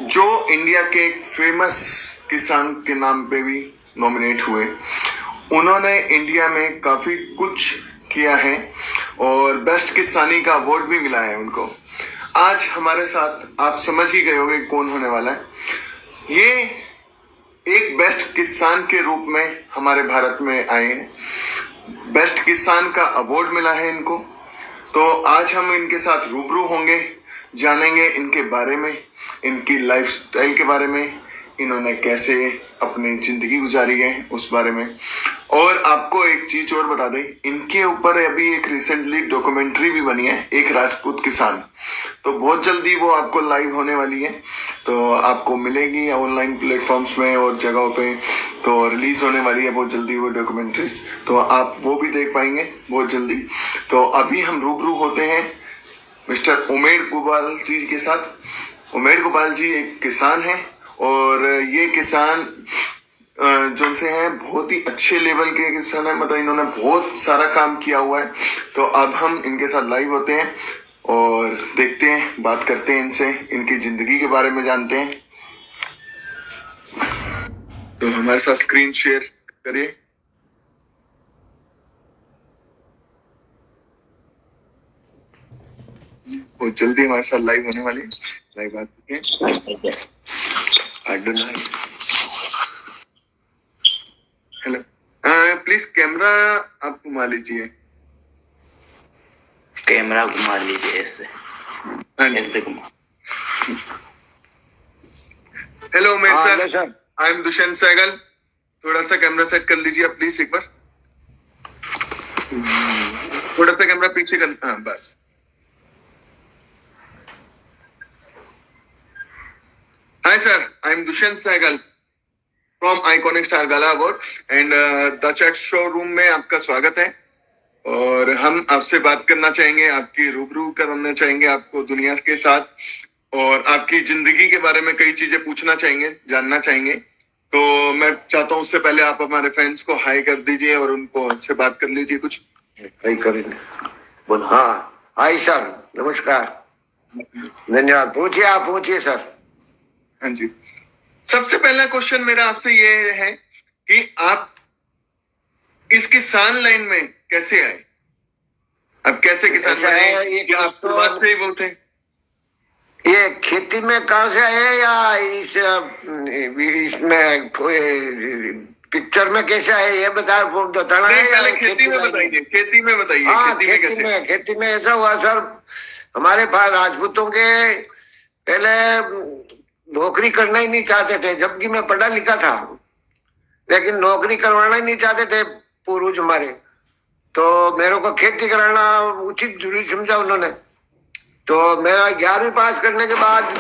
जो इंडिया के एक फेमस किसान के नाम पे भी नॉमिनेट हुए। उन्होंने इंडिया में काफी कुछ किया है और बेस्ट किसानी का अवार्ड भी मिला है उनको। आज हमारे साथ आप समझ ही गए होंगे कौन होने वाला है। ये एक बेस्ट किसान के रूप में हमारे भारत में आए हैं। बेस्ट किसान का अवार्ड मिला है इनको। तो आज हम इनके साथ रूबरू होंगे, जानेंगे इनके बारे में, इनकी लाइफस्टाइल के बारे में, इन्होंने कैसे अपनी जिंदगी गुजारी है उस बारे में। और आपको एक चीज और बता दें, इनके ऊपर अभी एक रिसेंटली डॉक्यूमेंट्री भी बनी है, एक राजपूत किसान। तो बहुत जल्दी वो आपको लाइव होने वाली है, तो आपको मिलेगी ऑनलाइन प्लेटफॉर्म्स में और जगहों पे। तो रिलीज होने वाली है बहुत जल्दी वो डॉक्यूमेंट्रीज, तो आप वो भी देख पाएंगे बहुत जल्दी। तो अभी हम रूबरू होते हैं मिस्टर उमेर गोपाल जी के साथ। उमेर गोपाल जी एक किसान हैं और ये किसान जो से हैं बहुत ही अच्छे लेवल के किसान है, मतलब इन्होंने बहुत सारा काम किया हुआ है। तो अब हम इनके साथ लाइव होते हैं और देखते हैं, बात करते हैं इनसे, इनकी जिंदगी के बारे में जानते हैं। तो हमारे साथ स्क्रीन शेयर करिए। बहुत जल्दी हमारे साथ लाइव होने वाली है, लाइव बात करते हैं। हेलो, प्लीज कैमरा आप घुमा लीजिए। कैमरा घुमा लीजिए ऐसे, ऐसे घुमा। Hello Umesh sir, I am Dushyant Sehgal. थोड़ा सा कैमरा सेट कर लीजिए आप प्लीज एक बार। थोड़ा सा कैमरा पीछे कर, हाँ बस। Hi sir, I am Dushyant Sehgal from iconic star gala award and the chat showroom में आपका स्वागत है। और हम आपसे बात करना चाहेंगे, आपकी रूबरू करना चाहेंगे आपको दुनिया के साथ, और आपकी जिंदगी के बारे में कई चीजें पूछना चाहेंगे, जानना चाहेंगे। तो मैं चाहता हूँ उससे पहले आप हमारे फैंस को हाई कर दीजिए और उनको उनसे बात कर लीजिए कुछ। हाई करेंगे, बोल। हाँ, हाय सर, नमस्कार, धन्यवाद। पूछिए, आप पूछिए सर। हाँ जी, सबसे पहला क्वेश्चन मेरा आपसे ये है कि आप इस किसान लाइन में कैसे आए? अब कैसे किसान बने? क्या आप शुरुआत से ही वो थे? ये खेती में कहाँ से आए या इसमें पिक्चर में कैसे आए ये बताना है? पहले खेती में बताइए, खेती में बताइए। हाँ, खेती में ऐसा हुआ सर, हमारे पास राजपूतों के पहले नौकरी करना ही नहीं चाहते थे, जबकि मैं पढ़ा लिखा था, लेकिन नौकरी करवाना ही नहीं चाहते थे पूर्वज हमारे। तो मेरे को खेती कराना उचित जरूरी समझा उन्होंने। तो मेरा 11वीं पास करने के बाद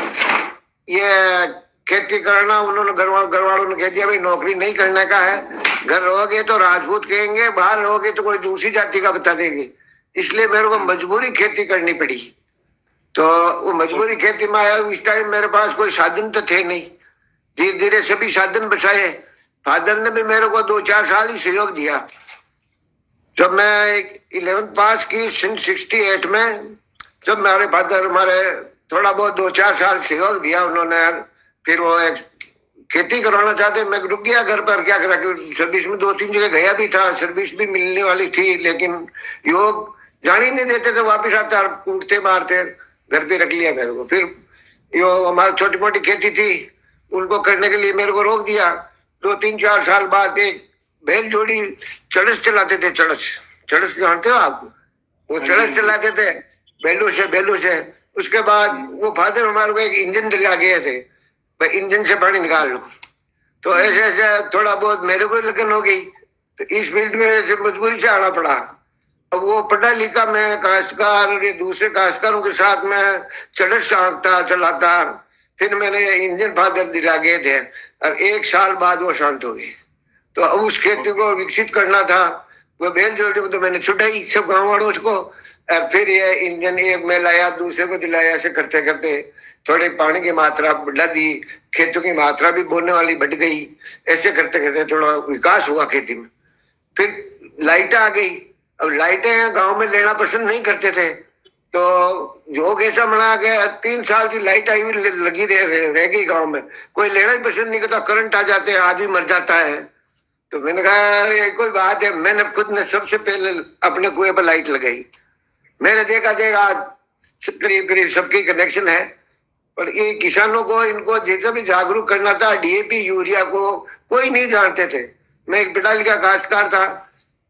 ये खेती करना उन्होंने घर वालों ने कह दिया भाई नौकरी नहीं करने का है, घर रहोगे तो राजपूत कहेंगे, बाहर रहोगे तो कोई दूसरी जाति का बता देंगे। इसलिए मेरे को मजबूरी खेती करनी पड़ी। तो वो मजबूरी खेती में आया। इस टाइम मेरे पास कोई साधन तो थे नहीं, धीरे धीरे सभी साधन बचाए। फादर ने भी मेरे को 2-4 साल ही सहयोग दिया। जब मैं 11th पास की 68 में, जब मेरे फादर हमारे थोड़ा बहुत 2-4 साल सहयोग दिया उन्होंने, फिर वो एक खेती करवाना चाहते, मैं रुक गया घर पर। क्या करा कि सर्विस में 2-3 जगह गया भी था, सर्विस भी मिलने वाली थी, लेकिन योग जाने नहीं देते थे। वापिस आता, कूटते मारते, घर पे रख लिया मेरे को। फिर यो हमारी छोटी मोटी खेती थी, उनको करने के लिए मेरे को रोक दिया। 2-3-4 साल बाद एक बैल जोड़ी चड़स चलाते थे। चड़स जानते हो आप? वो चड़स चलाते थे बैलों से। उसके बाद वो फादर हमारे को एक इंजन दिला गए थे, भाई इंजन से पानी निकाल लो। तो ऐसे ऐसे थोड़ा बहुत मेरे को लगन हो गई, तो इस फील्ड में ऐसे मजबूरी से आना पड़ा। अब वो पढ़ा लिखा मैं काश्तकार और ये दूसरे काश्तकारों के साथ में चड़स चलाता। फिर मैंने इंजन फादर दिला गए थे और 1 साल बाद वो शांत हो गए। तो अब उस खेती को विकसित करना था। वो बैल जोड़ी को तो मैंने छुटाई सब गाँव वालों को। फिर ये इंजन एक में लाया, दूसरे को दिलाया। ऐसे करते करते थोड़े पानी की मात्रा बढ़ा दी, खेतों की मात्रा भी बोने वाली बढ़ गई। ऐसे करते करते थोड़ा विकास हुआ खेती में। फिर लाइट आ गई। अब लाइटें गांव में लेना पसंद नहीं करते थे, तो योग ऐसा बना के 3 साल की लाइट आई हुई लगी रह गई गांव में, कोई लेना ही पसंद नहीं करता, करंट आ जाते हैं, आदमी मर जाता है। तो मैंने कहा ये कोई बात है, मैंने खुद ने सबसे पहले अपने कुएं पर लाइट लगाई। मैंने देखा करीब करीब सबके कनेक्शन है, पर ये किसानों को इनको जितना भी जागरूक करना था, डीएपी यूरिया को कोई नहीं जानते थे। मैं एक पिटाली का काश्तकार था,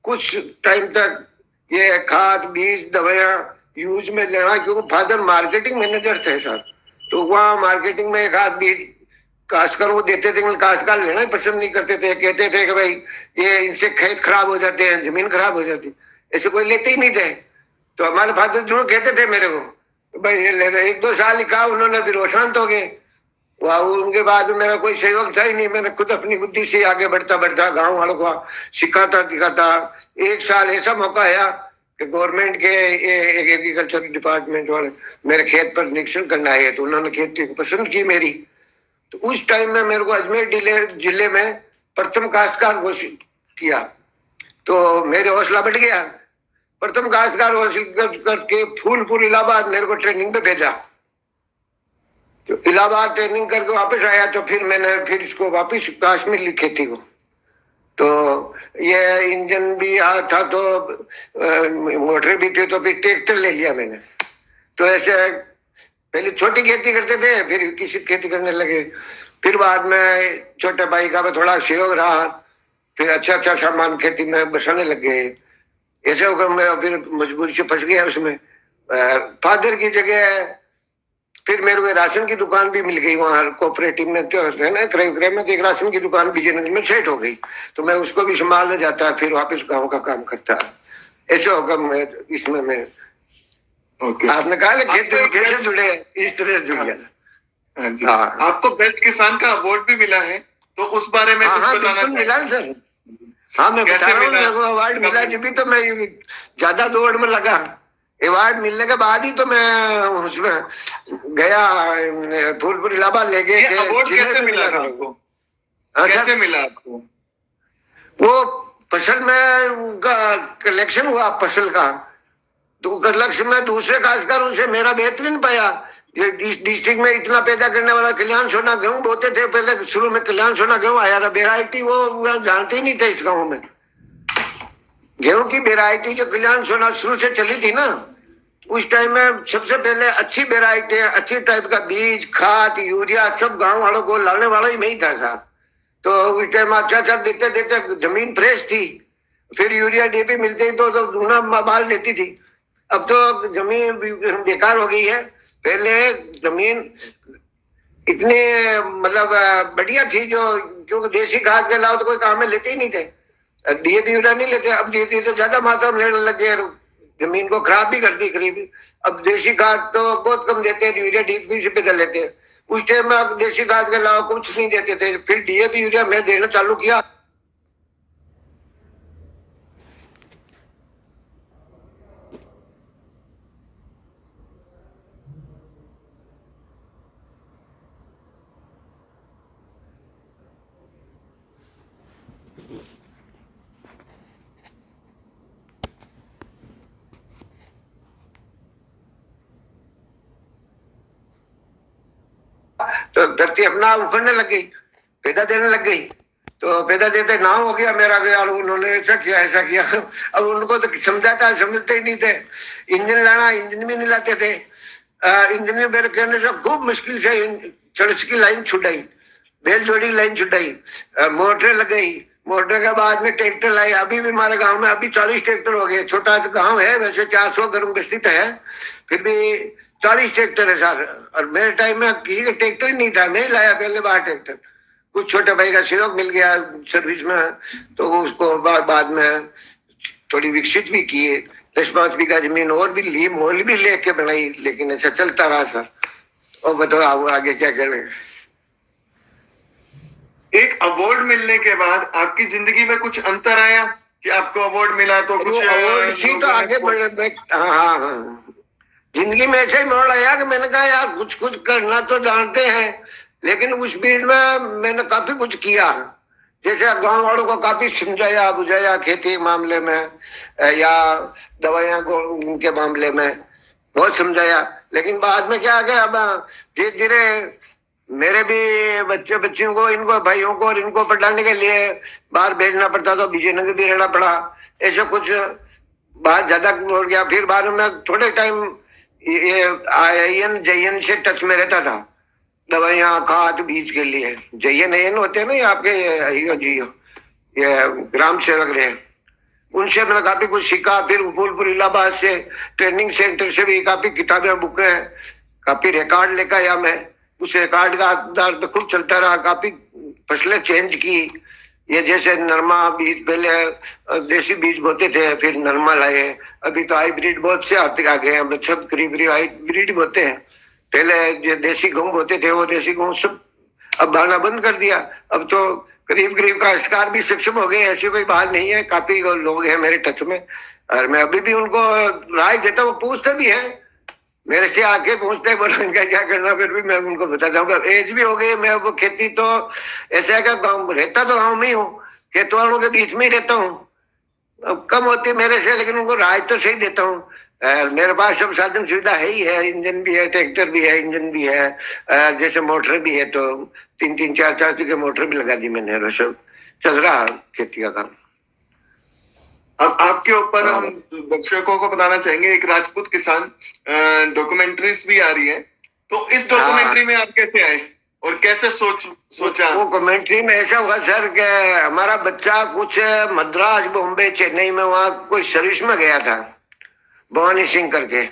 कुछ टाइम तक ये खाद बीज दवाइयां यूज में लेना, क्योंकि फादर मार्केटिंग मैनेजर थे सर, तो वहाँ मार्केटिंग में खाद बीज काश्तकार को देते थे, काश्तकार लेना ही पसंद नहीं करते थे, कहते थे कि भाई ये इनसे खेत खराब हो जाते हैं, जमीन खराब हो जाती, ऐसे कोई लेते ही नहीं थे। तो हमारे फादर जरूर कहते थे मेरे को, भाई ये ले रहे, 1-2 साल लिखा उन्होंने, फिर शांत हो गए। वह उनके बाद मेरा कोई सहयोग था ही नहीं, मैंने खुद अपनी बुद्धि से आगे बढ़ता बढ़ता गांव वालों को सिखाता दिखाता। 1 साल ऐसा मौका आया कि गवर्नमेंट के एग्रीकल्चर डिपार्टमेंट वाले मेरे खेत पर निरीक्षण करने आए, तो उन्होंने खेती को पसंद की मेरी। तो उस टाइम में मेरे को अजमेर जिले में प्रथम काश्तकार घोषित किया, तो मेरे हौसला बढ़ गया। प्रथम काश्तकार घोषित करके फूलपुर इलाहाबाद मेरे को ट्रेनिंग पे भेजा। तो इलाहाबाद ट्रेनिंग करके वापस आया, तो फिर मैंने फिर इसको वापस कश्मीर ली खेती को। तो ये इंजन भी था, तो मोटर भी थी, तो फिर ट्रैक्टर ले लिया मैंने। तो ऐसे पहले छोटी खेती करते थे, फिर किसी खेती करने लगे, फिर बाद में छोटे भाई का थोड़ा सहयोग रहा, फिर अच्छा सामान खेती में बसाने लग गए। ऐसे होकर मेरा फिर मजबूरी से फंस गया उसमें। फादर की जगह फिर मेरे को राशन की दुकान भी मिल गई, वहाँ कोऑपरेटिव में जो है ना क्रय विक्रय में, एक राशन की दुकान विजयनगर में सेट हो गई, तो मैं उसको भी संभालने जाता, फिर वापस गाँव का काम करता। ऐसे होकर मैं इसमें मैं आपने कहा खेती में कैसे जुड़े, इस तरह से जुड़ गया। हाँ। आपको बेस्ट किसान का अवार्ड भी मिला है, तो उस बारे में हाँ बिल्कुल मिला सर। हाँ मैं बता रहा हूँ, मेरे को अवार्ड मिला, जब भी तो मैं ज्यादा दौड़ में लगा। अवार्ड मिलने के बाद ही तो मैं उसमें गया, फूलपुर इलाहाबाद ले गए थे। कैसे मिला आपको? कैसे मिला आपको? वो फसल में उनका कलेक्शन हुआ फसल का, तो कलेक्शन में दूसरे काश्तकारों से मेरा बेहतरीन पाया। ये डिस्ट्रिक्ट में इतना पैदा करने वाला कल्याण सोना गेहूं बोते थे, पहले शुरू में कल्याण सोना गेहूं आया था, वेराइटी वो जानते ही नहीं थे इस गाँव में। गेहूं की वेराइटी जो कल्याण सोना शुरू से चली थी ना, उस टाइम में सबसे पहले अच्छी वेराइटी, अच्छी टाइप का बीज खाद यूरिया सब गांव वालों को लाने वाला ही नहीं था साहब। तो उस टाइम अच्छा देते देते जमीन फ्रेश थी, फिर यूरिया डीएपी मिलते ही तो दूना माल लेती थी। अब तो जमीन बेकार हो गई है। पहले जमीन इतनी मतलब बढ़िया थी, जो क्योंकि देसी खाद के अलावा तो कोई काम में लेते ही नहीं थे, डीएपी यूरिया नहीं लेते। अब धीरे तो ज्यादा मात्रा में लेने लगे, जमीन को खराब भी कर दी करीब। अब देसी खाद तो बहुत कम देते हैं, यूरिया डीएपी से बदल लेते हैं। उस टाइम में अब देसी खाद के अलावा कुछ नहीं देते थे, फिर डीएपी यूरिया मैं देना चालू किया। तो धरती अपना उखड़ने लग गई, पैदा देने लग गई। तो पैदा देते ना हो गया मेरा, यार उन्होंने ऐसा किया। अब उनको तो समझाता, समझते ही नहीं थे। इंजन लाना, इंजन भी नहीं लाते थे। इंजन में मेरे कहने से खूब मुश्किल से चर्च की लाइन छुटाई, बैल जोड़ी लाइन छुटाई, मोटर लगाई। मोटर के बाद में ट्रैक्टर लाई। अभी भी हमारे गांव में अभी 40 ट्रैक्टर हो गए। छोटा गांव है वैसे, 400 गर्म बस्ती है, फिर भी 40 ट्रैक्टर है सर। और मेरे टाइम में किसी का ट्रैक्टर ही नहीं था, मैं लाया पहले बार ट्रैक्टर। कुछ छोटे भाई का सहयोग मिल गया सर्विस में, तो उसको बाद में थोड़ी विकसित भी किए। 10-5 बीघा जमीन और भी ली, मोल भी लेके बनाई, लेकिन ऐसा चलता रहा सर। और बताओ आगे क्या करें। एक अवार्ड मिलने के बाद आपकी जिंदगी में कुछ अंतर आया कि आपको अवार्ड मिला तो कुछ अवार्ड सी तो आगे बढ़। हाँ जिंदगी में ऐसे ही मोड़ आया कि मैंने कहा यार कुछ करना तो जानते हैं, लेकिन उस भीड़ में मैंने काफी कुछ किया। जैसे गांव वालों को काफी समझाया बुझाया खेती मामले में या दवाइयां को उनके मामले में। बहुत समझाया, लेकिन बाद में क्या आ गया, अब धीरे धीरे मेरे भी बच्चे बच्चियों को, इनको भाइयों को और इनको पढ़ाने के लिए बाहर भेजना पड़ता, तो विजयनगर भी रहना पड़ा। ऐसे कुछ बात ज्यादा हो गया। फिर बाद में थोड़े टाइम ये आयन जयन से टच में रहता था, दवाइयाँ खाद बीज के लिए। जयन होते हैं ना ये आपके ये ग्राम सेवक रहे, उनसे मैंने काफी कुछ सीखा। फिर फूलपुर इलाहाबाद से ट्रेनिंग सेंटर से भी काफी किताबें बुक हैं, काफी रिकॉर्ड लेकर आया मैं। उस रिकॉर्ड का आधार पे खूब चलता रहा, काफी फसलें चेंज की। ये जैसे नरमा बीज, पहले देसी बीज बोते थे, फिर नरमा लाए। अभी तो हाइब्रिड बहुत से आते आ गए हैं, सब करीब करीब हाइब्रिड बोते हैं। पहले जो देसी गेहूं बोते थे, वो देसी गेहूं सब अब भाना बंद कर दिया। अब तो करीब करीब काश्तकार भी सक्षम हो गए, ऐसी कोई बात नहीं है। काफी लोग हैं मेरे टच में, और मैं अभी भी उनको राय देता हूँ, पूछते भी हैं मेरे से, आके पूछते हैं, बोला इनका क्या करना, फिर भी मैं उनको बताता हूँ। एज भी हो गई, मैं वो खेती तो ऐसा है, गाँव रहता तो गाँव में ही हूँ, खेत वालों के बीच में ही रहता हूँ। अब कम होती है मेरे से, लेकिन उनको राय तो सही देता हूँ। मेरे पास सब साधन सुविधा है ही है, इंजन भी है, ट्रैक्टर भी है, इंजन भी है, जैसे मोटर भी है, तो 3-3 4-4 के मोटर भी लगा दी मैंने, और सब चल रहा खेती का काम। अब आपके ऊपर हम दर्शकों को बताना चाहेंगे, एक राजपूत किसान डॉक्यूमेंट्रीज भी आ रही है, तो इस डॉक्यूमेंट्री में आप कैसे आए और कैसे सोचा? वो कमेंट्री में ऐसा हुआ सर कि हमारा बच्चा कुछ मद्रास, बॉम्बे, चेन्नई में वहाँ कोई सर्विस में गया था, भवानी सिंह करके,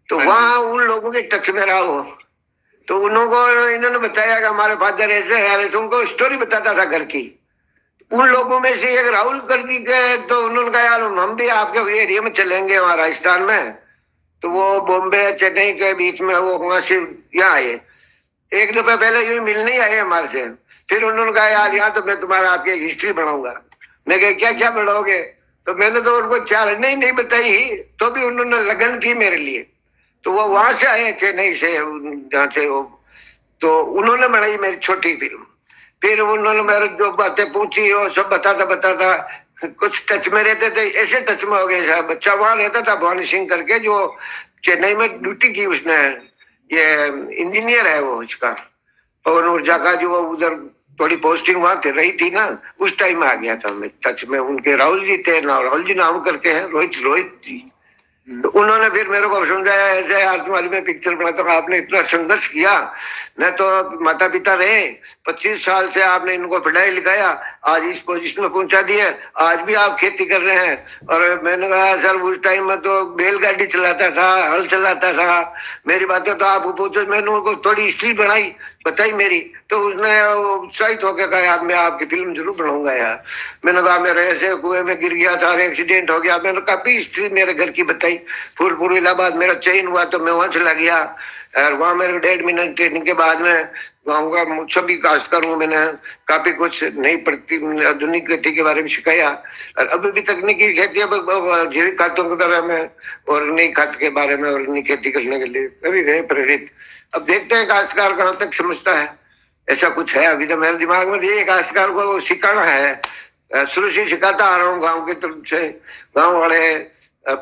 तो वहाँ उन लोगों के टच में रहा वो। तो इन्होंने बताया कि हमारे फादर ऐसे है, उनको स्टोरी बताता था घर की। उन लोगों में से एक राहुल कर दी गए, तो उन्होंने कहा यार हम भी आपके एरिया में चलेंगे, वहाँ राजस्थान में। तो वो बॉम्बे चेन्नई के बीच में, वो वहां से यहाँ आए। एक दफे पहले यूं मिलने ही आए हमारे से। फिर उन्होंने कहा यार यहाँ तो मैं तुम्हारा आपकी हिस्ट्री बनाऊंगा। मैं कहा क्या क्या बनाओगे? तो मैंने तो उनको 4 नहीं बताई, तो भी उन्होंने लगन की मेरे लिए। तो वो वहां से आए चेन्नई से, जहाँ से वो, तो उन्होंने बनाई मेरी छोटी फिल्म। फिर उन्होंने मेरे जो बातें पूछी, वो सब बताता कुछ टच में रहते थे, ऐसे टच में हो गए साहब। बच्चा वहां रहता था, भवानी सिंह करके, जो चेन्नई में ड्यूटी की उसने, ये इंजीनियर है वो, इसका पवन ऊर्जा का, जो उधर थोड़ी पोस्टिंग वहां रही थी ना, उस टाइम में आ गया था मैं टच में। उनके राहुल जी थे ना, राहुल जी नाम करके हैं, रोहित जी। तो उन्होंने फिर मेरे को समझाया, ऐसे यार तुम्हारी मैं पिक्चर बनाता हूँ, आपने इतना संघर्ष किया, न तो माता पिता रहे, 25 साल से आपने इनको पढ़ाई लिखाया, आज इस पोजीशन में पहुंचा दिया, आज भी आप खेती कर रहे हैं। और मैंने कहा सर उस टाइम में तो बैलगाड़ी चलाता था, हल चलाता था, मेरी बातें तो आपको पूछो। मैंने उनको थोड़ी हिस्ट्री बताई मेरी, तो उसने उत्साहित होकर कहा यार मैं आपकी फिल्म जरूर बनाऊंगा यार। मैंने कहा मेरे ऐसे कुएं में गिर गया था, एक्सीडेंट हो गया। मैंने काफी हिस्ट्री मेरे घर की बताई। फूलपुर इलाहाबाद मेरा चयन हुआ, तो मैं वहां चला गया, और वहां मेरे 1.5 महीने ट्रेनिंग के बाद में गाँव का सभी काश्तकार हूँ। मैंने काफी कुछ नई आधुनिक खेती के बारे में सिखाया, और अभी भी तकनीकी खेती, अब जैविक खादों के बारे में और नई खाद के बारे में और नई खेती करने के लिए अभी गए प्रेरित। अब देखते हैं काश्तकार कहाँ तक समझता है। ऐसा कुछ है अभी तो मेरे दिमाग में, ये काश्तकार को सिखाना है, शुरू से सिखाता आ रहा हूँ गाँव की तरफ से। गाँव वाले,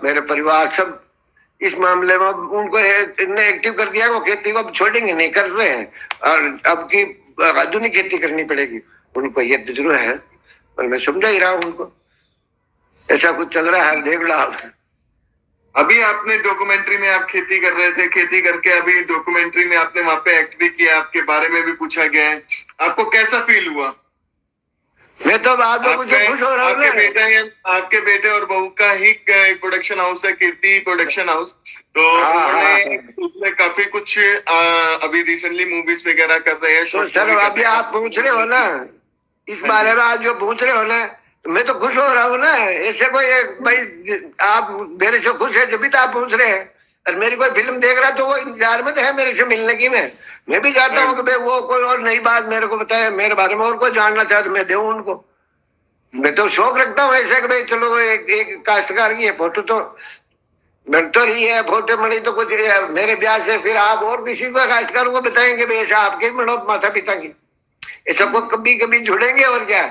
मेरे परिवार सब इस मामले में उनको इतने एक्टिव कर दिया, वो खेती को अब छोड़ेंगे नहीं, कर रहे हैं। और अब की आधुनिक खेती करनी पड़ेगी उनको, ये जरूर है, पर मैं समझा ही रहा हूँ उनको। ऐसा कुछ चल रहा है, देख लो आप। अभी आपने डॉक्यूमेंट्री में आप खेती कर रहे थे, खेती करके अभी डॉक्यूमेंट्री में आपने वहां पे एक्ट भी किया, आपके बारे में भी पूछा गया है, आपको कैसा फील हुआ? मैं तो बात में कुछ खुश हो रहा हूँ। आपके बेटे और बहू का ही प्रोडक्शन हाउस है, कीर्ति प्रोडक्शन हाउस, तो उन्होंने उसमें काफी कुछ अभी रिसेंटली मूवीज वगैरह कर रहे हैं। तो सर अभी आप पूछ रहे हो ना इस बारे में, आज जो पूछ रहे हो ना, तो मैं तो खुश हो रहा हूँ ना। ऐसे कोई भाई आप मेरे से खुश है जब भी तो आप पूछ रहे हैं। और मेरी कोई फिल्म देख रहा तो वो इंतजार में तो है मेरे से मिलने की। मैं भी चाहता हूँ कि भाई वो कोई और नई बात मेरे को बताए, मेरे बारे में और कोई जानना चाहे तो मैं दूं उनको। मैं तो शौक रखता हूँ ऐसे कि भाई चलो एक काश्तकार की है फोटो तो बन तो रही है, फोटो बनी तो कुछ मेरे ब्याह से फिर आप और किसी को काश्तकारों को बताएंगे भाई ऐसा आपके बनो माता पिता की, ऐसा को कभी कभी जुड़ेंगे और क्या।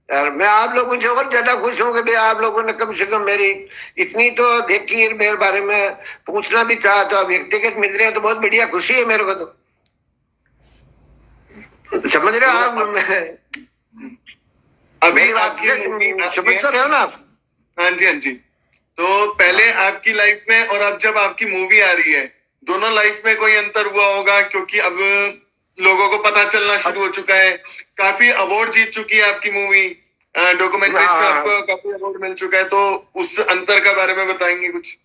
यार मैं आप लोगों से और ज्यादा खुश हूँ कि भाई आप लोगों ने कम से कम मेरी इतनी तो देखी, मेरे बारे में पूछना भी चाहा, तो आप व्यक्तिगत मिल रहे हैं तो बहुत बढ़िया खुशी है मेरे को। तो समझ रहे हो आप? मेरी बात समझ तो रहे हो ना आप? हाँ जी, हाँ जी। तो पहले आपकी लाइफ में और अब जब आपकी मूवी आ रही है, दोनों लाइफ में कोई अंतर हुआ होगा, क्योंकि अब लोगों को पता चलना शुरू हो चुका है, काफी अवार्ड जीत चुकी है आपकी मूवी, डॉक्यूमेंट्रीज में आपको काफी अवार्ड मिल चुका है, तो उस अंतर के बारे में बताएंगे कुछ?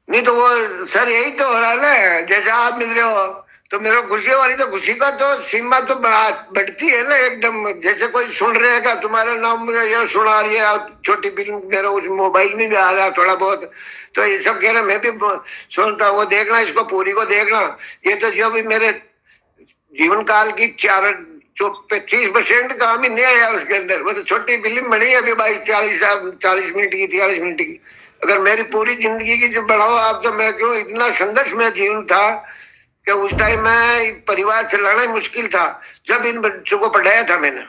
नहीं तो वो सर यही तो हो रहा है ना, जैसे आप मिल रहे हो तो मेरे खुशी वाली तो खुशी का तो सीमा तो बढ़ती है ना एकदम। जैसे कोई सुन रहेगा तुम्हारा नाम ये सुना रही है, छोटी फिल्म मेरा उस मोबाइल में भी आ रहा थोड़ा बहुत, तो ये सब कह रहा मैं भी सुनता हूँ। वो देखना, इसको पूरी को देखना। ये तो जो भी मेरे जीवन काल की 35% काम ही नहीं आया उसके अंदर। वो तो छोटी फिल्म बनी है अभी 40 मिनट की, 43 मिनट की। अगर मेरी पूरी जिंदगी की जो बढ़ाओ आप, तो मैं क्यों इतना संघर्ष में जीवन था कि उस टाइम में परिवार चलाना ही मुश्किल था। जब इन बच्चों को पढ़ाया था मैंने,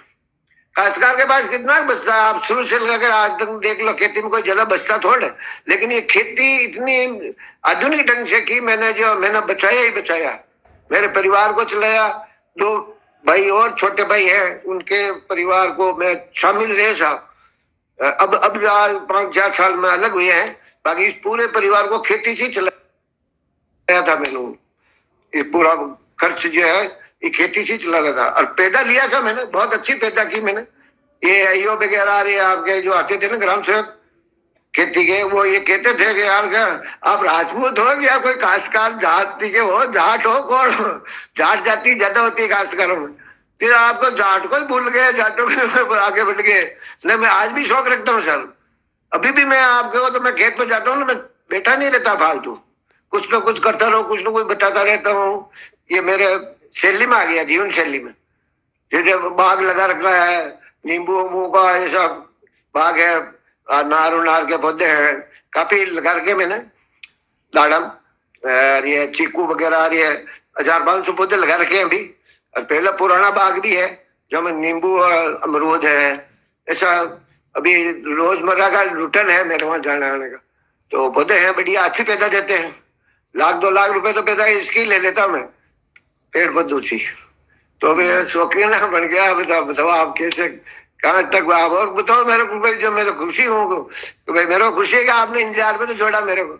काश्तकार के पास कितना बचता, आप शुरू से लेकर आज तक देख लो, खेती में कोई ज्यादा बचता थोड़ा, लेकिन ये खेती इतनी आधुनिक ढंग से की मैंने, जो मैंने बचाया ही बचाया, मेरे परिवार को चलाया। 2 भाई और छोटे भाई हैं, उनके परिवार को मैं शामिल रहे साहब। अब 5-4 साल में अलग हुए हैं, बाकी इस पूरे परिवार को खेती से चलाया था मैंने। ये पूरा खर्च जो है ये खेती से चलाता था, और पैदा लिया था मैंने, बहुत अच्छी पैदा की मैंने। ये आईओ वगैरह आ रहे आपके जो आते थे ना ग्राम सेवक खेती के, वो ये कहते थे कि यार क्या आप राजपूत हो या कोई काश्तकार जाति के हो, जाट हो कौन हो? जाट जाति ज्यादा होती है काश्तकारों में, फिर आपको जाट को ही भूल गए, जाटों के आगे बढ़ गए। नहीं, मैं आज भी शौक रखता हूँ सर। अभी भी मैं आपके हो तो मैं खेत पे जाता हूँ ना, मैं बैठा नहीं रहता फालतू, कुछ ना कुछ करता रहूं, कुछ ना कुछ बताता रहता हूँ। ये मेरे शैली में आ गया, जीवन शैली में। जैसे बाग लगा रखा है, नींबू उम्बू का ऐसा बाग है, नार के पौधे हैं काफी लगा रखे मैंने, दाडम और ये चीकू वगैरह आ रही है, 1500 पौधे लगा रखे हैं अभी। और पहला पुराना बाग भी है जो में नींबू और अमरूद है, ऐसा अभी रोजमर्रा का रूटीन है मेरे वहां जाने आने का। तो पौधे हैं बढ़िया, अच्छी पैदा देते हैं। 1-2 लाख रुपए तो पैदा इसकी ले लेता हूँ मैं, पेड़ पौधों से। तो मैं शौकीन बन गया। बताओ आप कैसे कहाँ तक आप, और बताओ मेरे को भाई, जो मैं तो खुशी हूँ तो भाई मेरे को खुशी है कि आपने इंतजार में तो जोड़ा मेरे को।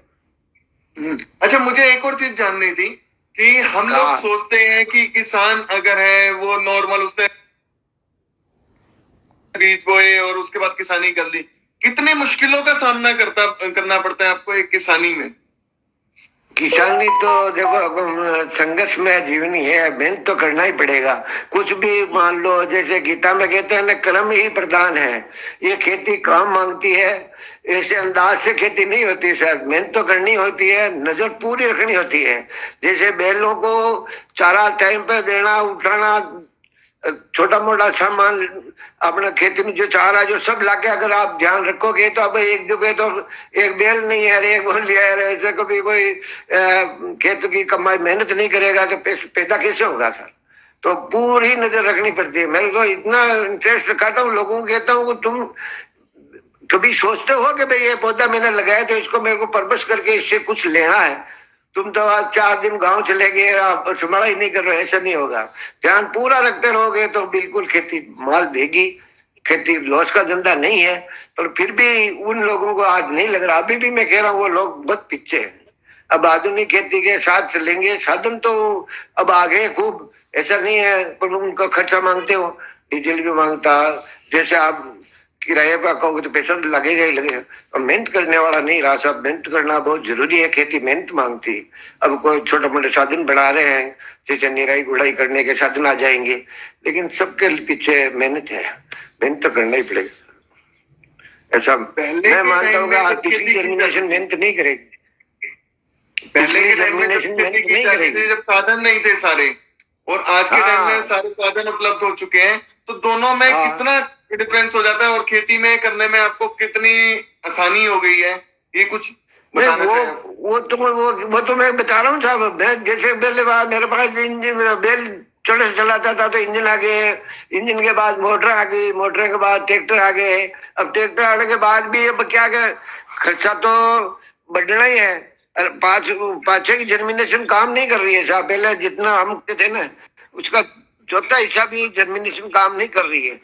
अच्छा, मुझे एक और चीज जाननी थी कि हम लोग सोचते हैं कि किसान अगर है वो नॉर्मल उसने बीज बोए और उसके बाद किसानी कर ली, कितने मुश्किलों का सामना करना पड़ता है आपको एक किसानी में? किसानी तो देखो संघर्ष में जीवनी है, मेहनत तो करना ही पड़ेगा। कुछ भी मान लो, जैसे गीता में कहते हैं ना, कर्म ही प्रधान है। ये खेती काम मांगती है, ऐसे अंदाज से खेती नहीं होती सर, मेहनत तो करनी होती है, नजर पूरी रखनी होती है। जैसे बैलों को चारा टाइम पे देना, उठाना, छोटा मोटा सामान अपना खेती में जो चारा जो सब लाके अगर आप ध्यान रखोगे तो अब एक जगह तो एक बैल नहीं है, एक बोल लिया है, ऐसे कभी कोई खेत की कमाई मेहनत नहीं करेगा तो पैदा कैसे होगा सर? तो पूरी नजर रखनी पड़ती है। मैं तो इतना इंटरेस्ट रखाता हूँ, लोगों को कहता हूँ कि तुम कभी सोचते हो कि भाई ये पौधा मैंने लगाया तो इसको मेरे को परवरिश करके इससे कुछ लेना है? तुम तो आज 4 दिन गांव चले गए, आप संभाला ही नहीं कर रहे, ऐसा नहीं होगा। ध्यान पूरा रखते रहोगे तो बिल्कुल खेती माल देगी। खेती लॉस का धंधा नहीं है, पर फिर भी उन लोगों को आज नहीं लग रहा। अभी भी मैं कह रहा हूँ वो लोग बहुत पीछे हैं। अब आधुनिक खेती के साथ चलेंगे, साधन तो अब आ गए खूब, ऐसा नहीं है, पर उनका खर्चा मांगते हो, डीजल भी मांगता। जैसे आप किराए पर कहोगे तो पैसा तो लगेगा ही लगेगा, और मेहनत करने वाला नहीं रहा साहब। मेहनत करना बहुत जरूरी है, खेती मेहनत मांगती। अब कोई छोटे मोटे साधन बढ़ा रहे हैं, जैसे निराई गुड़ाई करने के साधन आ जाएंगे, लेकिन सबके पीछे मेहनत है, मेहनत तो करना ही पड़ेगा। ऐसा मैं मानता हूँ आज पिछली जनरेशन मेहनत नहीं करेगी, पहले जनरेशन मेहनत नहीं करेगी जब साधन नहीं थे सारे, और आज के टाइम में सारे साधन उपलब्ध हो चुके हैं, तो दोनों में कितना डिफरेंस हो जाता है, और खेती में करने में आपको कितनी आसानी हो गई है, ये कुछ बताना वो तो मैं बता रहा हूँ साहब। मैं जैसे मेरे पास बैल चढ़ से चलाता था तो इंजन आ गए, इंजन के बाद मोटर आ गई, मोटर के बाद ट्रैक्टर आ गए। अब ट्रैक्टर आने के बाद भी अब क्या खर्चा तो बढ़ना ही है। पाँच छह की जर्मिनेशन काम नहीं कर रही है साहब। पहले जितना हम थे ना उसका चौथा हिस्सा भी जर्मिनेशन काम नहीं कर रही है।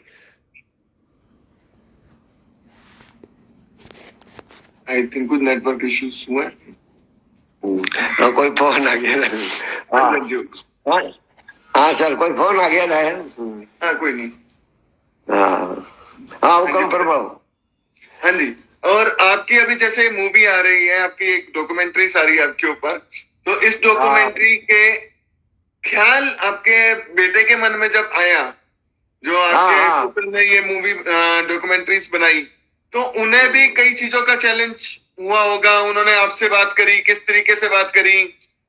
आई थिंक कुछ नेटवर्क इश्यूज हुए। कोई फोन आ गया हाँ हाँ सर, कोई फोन आ गया था। हाँ कोई नहीं। हाँ हुक्म फरमाओ। हाँ जी। और आपकी अभी जैसे मूवी आ रही है, आपकी एक डॉक्यूमेंट्री आ रही है आपके ऊपर, तो इस डॉक्यूमेंट्री के ख्याल आपके बेटे के मन में जब आया, जो आपके पुत्र ने ये मूवी डॉक्यूमेंट्रीज बनाई, तो उन्हें भी कई चीजों का चैलेंज हुआ होगा। उन्होंने आपसे बात करी, किस तरीके से बात करी,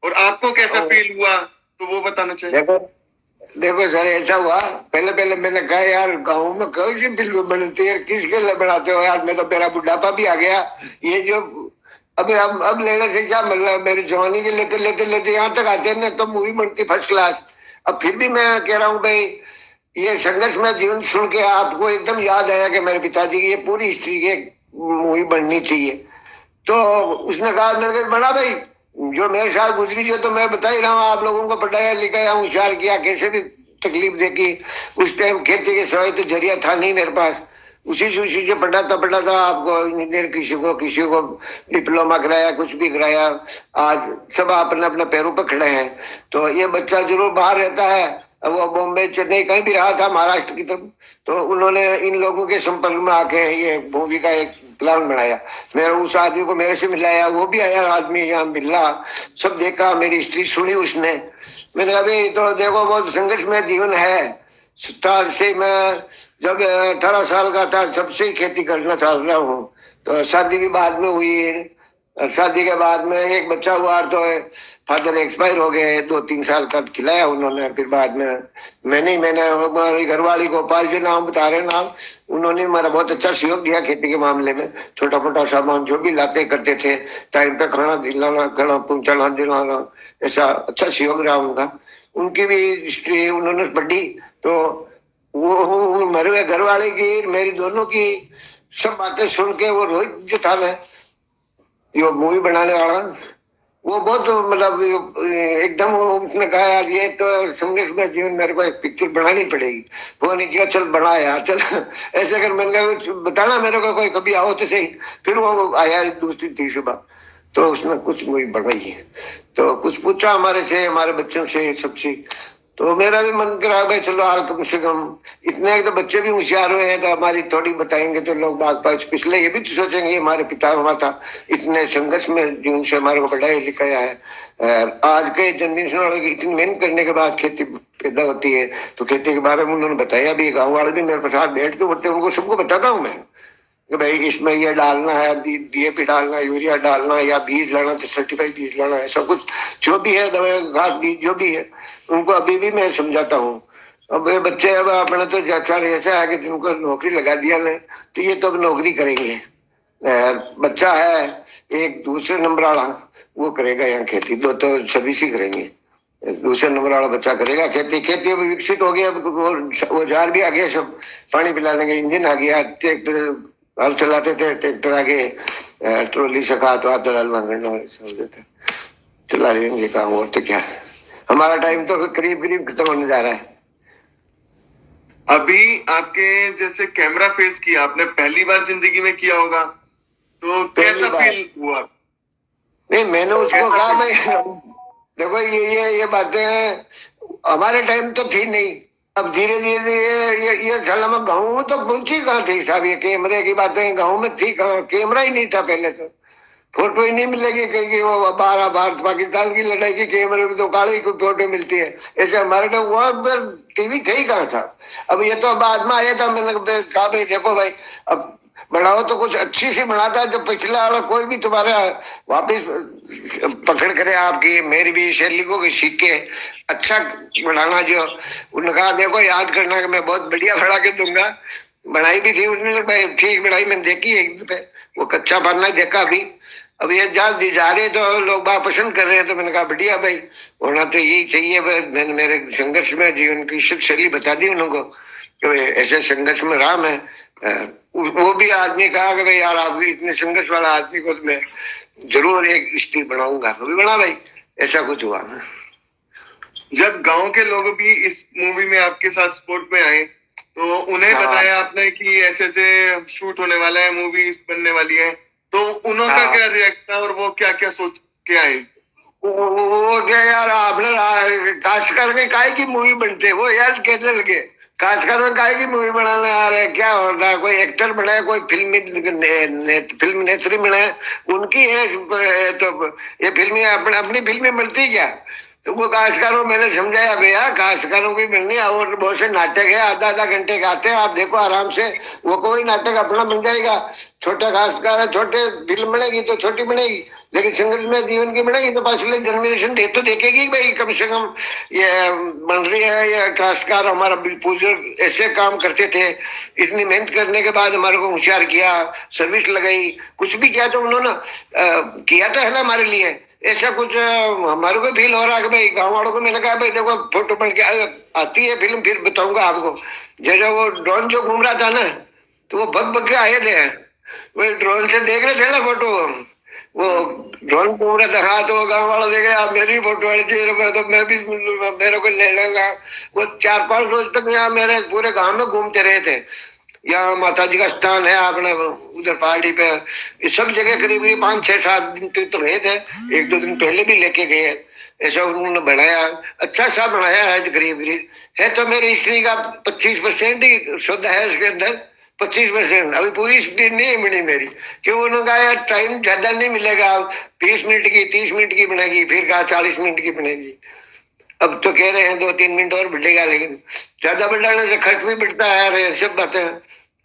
और आपको कैसा फील हुआ, तो वो बताना चाहिए। देखो सर, ऐसा हुआ, पहले मैंने कहा यार गाँव में कौन सी फिल्म बनती है, किसके लिए बनाते हो यार, मैं तो मेरा बुढ़ापा भी आ गया, ये जो अब लेने से क्या मतलब, मेरी जवानी के लेते यहाँ तक आते हैं तो मूवी बनती फर्स्ट क्लास। अब फिर भी मैं कह रहा हूँ भाई, ये संघर्ष में जीवन सुन के आपको एकदम याद आया कि मेरे पिताजी की ये पूरी हिस्ट्री की मूवी बननी चाहिए। तो उसने कहा मेरे को बना भाई, जो मेरे साथ गुजरी जो तो मैं बता ही रहा हूँ, आप लोगों को पढ़ाया लिखाया होशियार किया, कैसे भी तकलीफ देखी। उस टाइम खेती के सिवाय तो जरिया था नहीं मेरे पास, उसी से पढ़ाता आपको इंजीनियर, किसी को डिप्लोमा कराया, कुछ भी कराया। आज सब अपने अपने पैरों पर खड़े हैं। तो ये बच्चा जरूर बाहर रहता है, वो बॉम्बे चेन्नई कहीं भी रहा था महाराष्ट्र की तरफ, तो उन्होंने इन लोगों के संपर्क में आके ये मूवी का एक प्लान बनाया। मेरे उस आदमी को मेरे से मिलाया, वो भी आया आदमी यहाँ मिला, सब देखा, मेरी हिस्ट्री सुनी उसने। मैंने कहा भाई तो देखो बहुत संघर्ष में जीवन है। स्टार से मैं जब 18 साल का था सबसे ही खेती करना चाह रहा हूँ। तो शादी भी बाद में हुई, शादी के बाद में एक बच्चा हुआ तो फादर एक्सपायर हो गए, 2-3 साल तक खिलाया उन्होंने। फिर बाद में मैंने हमारी घरवाली गोपाल जी नाम बता रहे नाम, उन्होंने हमारा बहुत अच्छा सहयोग दिया खेती के मामले में। छोटा मोटा सामान जो भी लाते करते थे, टाइम पे खाना दिलाना, खाना पहुंचाना दिलाना, ऐसा अच्छा सहयोग रहा उनका। उनकी भी हिस्ट्री उन्होंने पढ़ी, तो वो मेरे घर वाले की मेरी दोनों की सब बातें सुन के वो रोहित जो था ना, जो मूवी बनाने वाला, वो बहुत मतलब एकदम उसने कहा यार ये तो संघर्ष में जीवन, मेरे को एक पिक्चर बनानी पड़ेगी। वो नहीं किया, चल बना यार चल ऐसे कर। मैंने कहा बताना मेरे को, कोई कभी आओ तो सही। फिर वो आया दूसरी तीसरी बार, तो उसने कुछ मूवी बनाई है, तो कुछ पूछा हमारे से, हमारे बच्चों से, सबसे। तो मेरा भी मन करा भाई चलो यार कम से कम इतने एक तो बच्चे भी होशियार हुए हैं, तो हमारी थोड़ी बताएंगे तो लोग बात पास पिछले ये भी तो सोचेंगे हमारे पिता माता इतने संघर्ष में जीवन से हमारे को पढ़ाया लिखाया है। आज के जनरेशन वाले की इतनी मेहनत करने के बाद खेती पैदा होती है, तो खेती के बारे में उन्होंने बताया भी, गाँव वाले भी मेरे साथ बैठ के बोलते, उनको सबको बताता हूँ मैं कि भाई इसमें ये डालना है, डीएपी डालना, यूरिया डालना, या बीज लाना तो सर्टिफाइड बीज लाना है, सब कुछ जो भी है, दवाई खाद बीज जो भी है, उनको अभी भी मैं समझाता हूँ। अब ये बच्चे अब अपने तो जैसा ऐसा है कि जिनको नौकरी लगा दिया ना, तो ये तो अब नौकरी करेंगे। बच्चा है एक दूसरे नंबर वाला, वो करेगा यहाँ खेती, दो तो सर्विस ही करेंगे। दूसरे नंबर वाला बच्चा करेगा खेती। खेती अभी विकसित हो गया, वो जार भी आ गया, सब पानी पिलाने का इंजन आ गया, ट्रैक्टर हल चलाते थे, ट्रैक्टर आगे ट्रॉली से खा तो हाथ डालना गंडा देते, चला लेंगे काम। और तो क्या, हमारा टाइम तो करीब करीब खत्म होने जा रहा है। अभी आपके जैसे कैमरा फेस किया आपने पहली बार जिंदगी में किया होगा, तो कैसा फील हुआ? नहीं मैंने उसको कहा भाई देखो ये बातें हमारे टाइम तो थी नहीं, अब धीरे धीरे ये साला में गाँव तो पहुंची कहाँ थी साहब, ये कैमरे की बातें गाँव में थी कहाँ, कैमरा ही नहीं था पहले तो, फोटो ही नहीं मिलेगी कहीं, वो भारत पाकिस्तान की लड़ाई की कैमरे में तो काली की फोटो मिलती है, ऐसे हमारे टाइम वो टीवी थे ही कहाँ था। अब ये तो बाद में आया था, मैंने कहा भाई देखो भाई अब बनाओ तो कुछ अच्छी सी बनाता है, जब पिछला वाला कोई भी तुम्हारा वापिस पकड़ करे आपकी मेरी भी शैली को सीख के अच्छा बनाना। जो उन्होंने कहा देखो याद करना कि मैं बहुत बढ़िया बना के दूंगा, बनाई भी थी उसने, ठीक बनाई मैंने देखी एक पे, वो कच्चा बनना देखा अभी, अब ये जहाँ जा रहे तो लोग बात पसंद कर रहे हैं, तो मैंने कहा बढ़िया भाई, होना तो यही चाहिए। मैंने मेरे संघर्ष में जीवन की शैली बता दी उनको कि भाई ऐसे संघर्ष में रहा मैं। वो भी आदमी कहा कि भाई यार, आप इतने संघर्ष वाला आदमी को तो मैं जरूर एक स्त्री बनाऊंगा। अभी बना भाई, ऐसा कुछ हुआ। जब गांव के लोग भी इस मूवी में आपके साथ सपोर्ट में आए, तो उन्हें हाँ। बताया आपने कि ऐसे ऐसे शूट होने वाला है, मूवी बनने वाली है, तो उनका हाँ। क्या रिएक्ट था और वो क्या क्या सोच के आए? वो क्या यार, आपने काशकर में काहे की मूवी बनते, वो यार कहने लगे काशकर में काहे की मूवी बनाने आ रहे हैं, क्या हो रहा है, कोई एक्टर बना, कोई फिल्म नेत्री बना, उनकी है तो ये फिल्में अपनी फिल्में बनती क्या। तो वो काशकारों मैंने समझाया भैया, काशकारों की बननी और बहुत से नाटक है, आधा आधा घंटे का आते हैं, आप देखो आराम से, वो कोई नाटक अपना बन जाएगा। छोटा काशकार है, छोटे फिल्म बनेगी तो छोटी बनेगी, लेकिन संघर्ष में जीवन की बनेगी तो पिछले जनरेशन तो देखेगी भाई, कम से कम ये बन रही है। ये काशकार हमारा बुजुर्ग ऐसे काम करते थे, इतनी मेहनत करने के बाद हमारे को होशियार किया, सर्विस लगाई, कुछ भी किया तो उन्होंने किया तो है ना हमारे लिए। ऐसा कुछ हमारे को फील हो रहा है कि भाई गाँव वालों को मैंने कहा भाई देखो फोटो बन के आती है फिल्म, फिर बताऊंगा आपको। जैसे वो ड्रोन जो घूम रहा था ना, तो वो भग भग के आए थे, वो ड्रोन से देख रहे थे ना फोटो, वो ड्रोन घूम रहा था। हाँ, तो वो गाँव वाला देखे आप मेरी फोटो वाली चाहिए तो मैं भी, मेरे को ले लेगा। वो 4-5 रोज तक यहाँ मेरे पूरे गाँव में घूमते रहे थे। यहाँ माता जी का स्थान है आपने उधर पहाड़ी पे, इस सब जगह करीब करीब 5-6-7 दिन तक तो रहे थे, 1-2 दिन पहले भी लेके गए। ऐसा उन्होंने बनाया, अच्छा सा बनाया है करीब करीब। है तो मेरी हिस्ट्री का 25% ही शुद्ध है इसके अंदर, 25%। अभी पूरी स्थिति नहीं बनी मेरी, क्यों उन्होंने कहा यार टाइम ज्यादा नहीं मिलेगा, 20 मिनट की 30 मिनट की बनेगी, फिर कहा 40 मिनट की बनेगी। अब तो कह रहे हैं 2-3 मिनट और बढ़ेगा, लेकिन ज्यादा बढ़ाने से खर्च भी बढ़ता है यार, सब बातें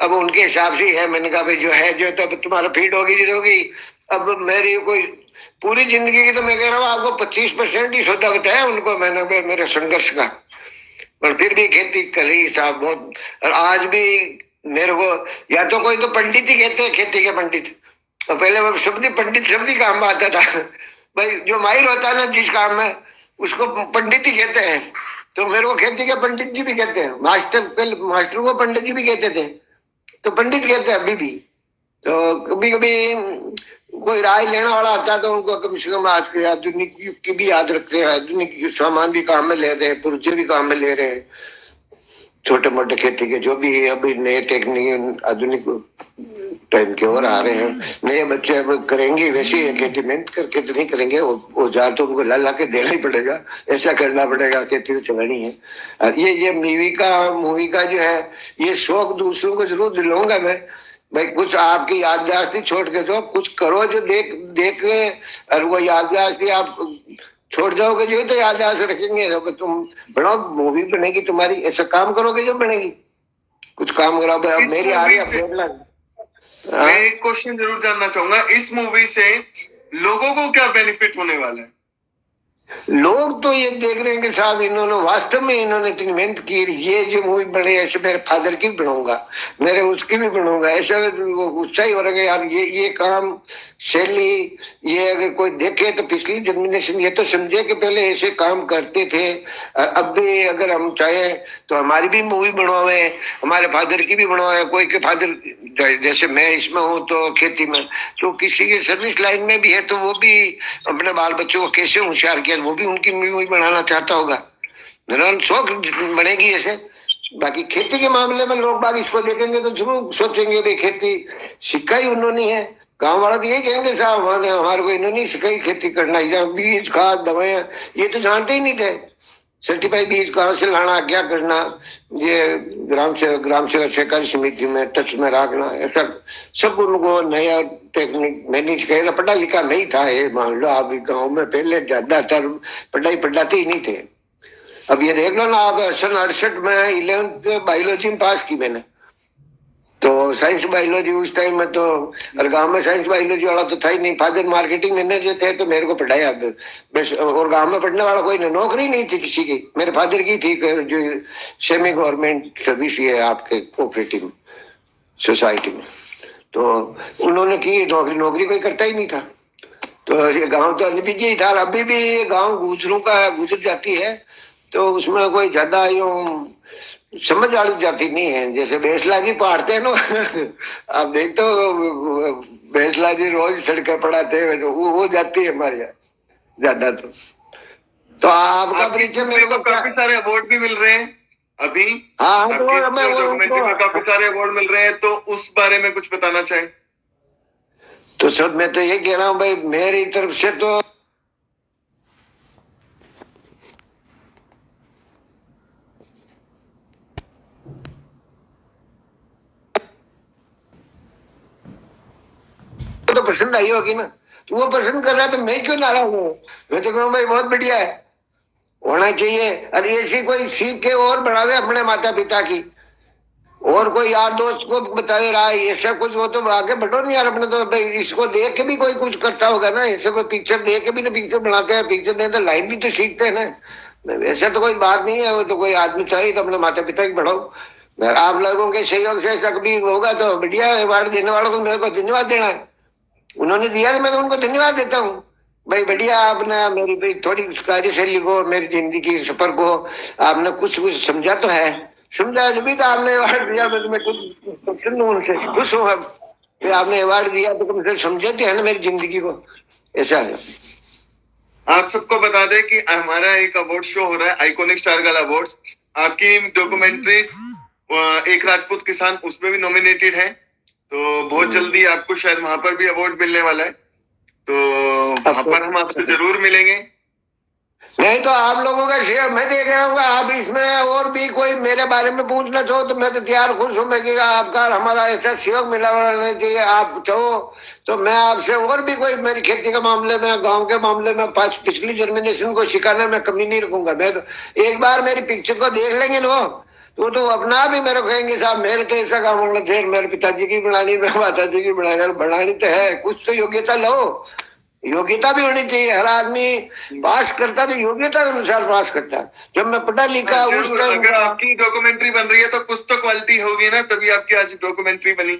अब उनके हिसाब से है। मैंने कहा भाई जो है जो, तो तुम्हारा फीड होगी जी होगी। अब मेरी कोई पूरी जिंदगी की तो मैं कह रहा हूँ आपको 25% ही सौदा बताया उनको मैंने मेरे संघर्ष का। पर फिर भी खेती करी साहब बहुत। और आज भी मेरे को या तो कोई तो पंडित ही कहते हैं, खेती के पंडित, तो पहले वो शब्दी पंडित शब्दी काम में आता था। भाई जो माहिर होता है ना जिस काम में, उसको पंडित ही कहते हैं। तो मेरे को खेती के पंडित जी भी कहते हैं, मास्टर, पहले मास्टर को पंडित जी भी कहते थे, तो पंडित कहते हैं अभी भी। तो कभी कभी कोई राय लेने वाला आता है तो उनको कम से कम आज के आधुनिक युग की भी याद रखते हैं, आधुनिक सामान भी काम में ले रहे हैं, पुर्जे भी काम में ले रहे हैं, छोटे मोटे खेती के जो भी है। अभी नए टेक्निक आधुनिक टाइम के और आ रहे हैं, नए बच्चे अब करेंगे वैसे ही खेती, मेहनत करके तो नहीं करेंगे, वो जार तो उनको ला ला के देना ही पड़ेगा, ऐसा करना पड़ेगा, खेती तो चलानी है। और ये मूवी का जो है ये शौक दूसरों को जरूर दिलाऊंगा मैं भाई, कुछ आपकी याददाश्त छोड़ के दो, कुछ करो जो देख और वो याददाश्त आप छोड़ जाओगे जो तो याददाश्त रखेंगे। तुम बनाओ मूवी बनेगी तुम्हारी, ऐसा काम करोगे जो बनेगी, कुछ काम करो। अब मेरी आ रही है, मैं एक क्वेश्चन जरूर जानना चाहूंगा, इस मूवी से लोगों को क्या बेनिफिट होने वाला है? लोग तो ये देख रहे हैं कि साहब इन्होंने वास्तव में इन्होंने इतनी मेहनत की, ये जो मूवी बने ऐसे मेरे फादर की भी बनाऊंगा, मेरे उसकी भी बनाऊंगा, ऐसा उत्साही हो रहा है यार। ये काम शैली, ये अगर कोई देखे तो पिछली जनरेशन ये तो समझे कि पहले ऐसे काम करते थे। और अब भी अगर हम चाहे तो हमारी भी मूवी बनवाए, हमारे फादर की भी बनवाए, कोई के फादर जैसे मैं इसमें हूँ तो खेती में, तो किसी के सर्विस लाइन में भी है, तो वो भी अपने बाल बच्चों को कैसे होशियार किया, वो भी उनकी मूवी बनाना चाहता होगा, शौक बनेगी ऐसे। बाकी खेती के मामले में लोग बाग इसको देखेंगे तो जरूर सोचेंगे भाई खेती सिखाई उन्होंने है। गांव वाला तो यही कहेंगे साहब हमारे को इन्होंने सिखाई खेती करना, या बीज खाद दवाएं ये तो जानते ही नहीं थे, सर्टिफाइड बीज कहाँ से लाना, क्या करना, ये ग्राम सेवक सहकारी समिति में टच में रखना, ऐसा सब उनको नया टेक्निक मैनेज कर, पढ़ा लिखा नहीं था ये, मान लो आप गांव में पहले ज्यादातर पढ़ाते ही नहीं थे। अब ये देख लो ना आप, 68 में 11th बायोलॉजी में पास की मैंने, तो साइंस बायोलॉजी उस टाइम में तो, और गांव में साइंस बायोलॉजी वाला तो था ही नहीं, फादर मार्केटिंग मैनेजर थे तो मेरे को पढ़ाया बस। और गांव में पढ़ने वाला कोई नौकरी नहीं थी किसी की, मेरे फादर की थी जो सेमी गवर्नमेंट सर्विस है आपके कोऑपरेटिव सोसाइटी में, तो उन्होंने की नौकरी कोई करता ही नहीं था। तो ये गांव तो अभी ही था, अभी भी ये गांव गुजरों का गुजर जाती है, तो उसमें कोई ज्यादा यूं समझ वाली जाति नहीं है। जैसे बेसला जी पढ़ते हैं ना आप देख तो बेसला जी रोज सड़कें पढ़ाते हैं, वो जाती है हमारे यहाँ ज्यादा। तो आपका आपकी परिचय मूवी मेरे को को क्या? काफी सारे अवार्ड भी मिल रहे हैं अभी। हाँ तो आपकी मैं डॉक्यूमेंट्री में काफी उनको सारे अवार्ड मिल रहे हैं, तो उस बारे में कुछ बताना चाहें। तो सर मैं तो ये कह रहा हूँ भाई, मेरी तरफ से तो पसंद आई होगी ना, तो वो पसंद कर रहा है तो मैं क्यों नाराज हूँ? मैं तो कहूँ भाई बहुत बढ़िया है, होना चाहिए। और ऐसी कोई सीख के और बढ़ावे अपने माता पिता की, और कोई यार दोस्त को बताए रहा है ऐसा कुछ, वो तो आगे बढ़ो नहीं यार अपने। तो भाई इसको देख के भी कोई कुछ करता होगा ना, ऐसे कोई पिक्चर देख के भी तो पिक्चर बनाते हैं, पिक्चर देख तो लाइन भी तो सीखते हैं ना। ऐसा तो कोई बात नहीं है, वो तो कोई आदमी चाहिए तो अपने माता पिता की बढ़ाओ। अगर आप लोगों के सहयोग से ऐसा कभी होगा तो बढ़िया, अवार्ड देने वालों को मेरे को धन्यवाद देना है। उन्होंने दिया तो मैं तो उनको धन्यवाद देता हूँ। भाई बढ़िया, आपने मेरी भाई थोड़ी कार्यशैली को, मेरी जिंदगी की सफर को आपने कुछ कुछ समझा तो है, समझा जब भी तो आपने अवार्ड दिया। मैं कुछ प्रसन्न हूँ, उनसे खुश हूँ अब कि आपने अवार्ड दिया, तो कम से समझे तो है ना मेरी जिंदगी को, ऐसा है। आप सबको बता दें कि हमारा एक अवार्ड शो हो रहा है, आइकॉनिक स्टार गर्ल अवार्ड्स। आपकी डॉक्यूमेंट्रीज एक राजपूत किसान उसमें भी नॉमिनेटेड है, तो बहुत जल्दी आपको शायद वहां पर भी अवार्ड मिलने वाला है, तो वहां पर हम आपसे जरूर मिलेंगे। नहीं तो आप लोगों का शेयर मैं देख रहा हूँ। आप इसमें और भी कोई मेरे बारे में पूछना चाहो तो मैं तो तैयार खुश हूँ। मैं कि आपका हमारा ऐसा सहयोग मिला रहना चाहिए। आप चाहो तो मैं आपसे और भी कोई मेरी खेती के मामले में, गांव के मामले में, पिछली जर्मिनेशन को सिखाने में कमी नहीं रखूंगा। मैं तो एक बार मेरी पिक्चर को देख लेंगे ना तो अपना आप ही मेरे को कहेंगे साहब मेरे तो ऐसा काम होना चाहिए, मेरे पिताजी की बनानी, मेरे माता जी की बनानी तो है, कुछ तो योग्यता लो। योग्यता भी होनी चाहिए। हर आदमी पास करता तो योग्यता के अनुसार पास करता है। जब मैं पढ़ा लिखा उस जरूर, टाइम, अगर आपकी डॉक्यूमेंट्री बन रही है तो कुछ तो क्वालिटी होगी ना, तभी आपकी आज डॉक्यूमेंट्री बनी।